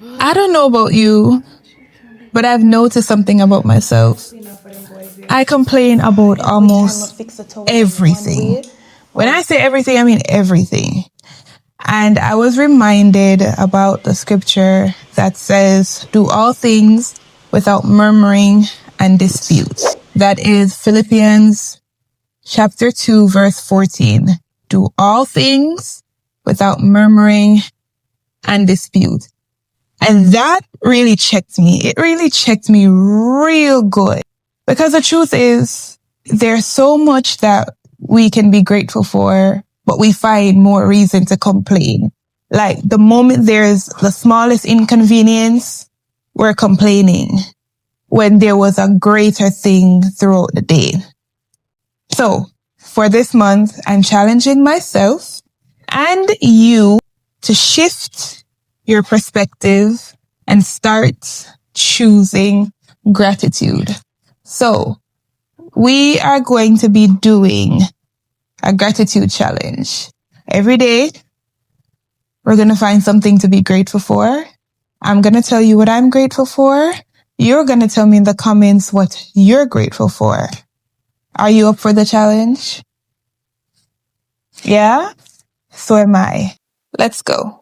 I don't know about you, but I've noticed something about myself. I complain about almost everything. When I say everything, I mean everything. And I was reminded about the scripture that says, do all things without murmuring and dispute. That is Philippians chapter 2, verse 14. Do all things without murmuring and dispute. And that really checked me. It really checked me real good. Because the truth is, there's so much that we can be grateful for, but we find more reason to complain. Like the moment there's the smallest inconvenience, we're complaining when there was a greater thing throughout the day. So for this month, I'm challenging myself and you to shift your perspective and start choosing gratitude. So we are going to be doing a gratitude challenge. Every day, we're going to find something to be grateful for. I'm going to tell you what I'm grateful for. You're going to tell me in the comments what you're grateful for. Are you up for the challenge? Yeah? So am I. Let's go.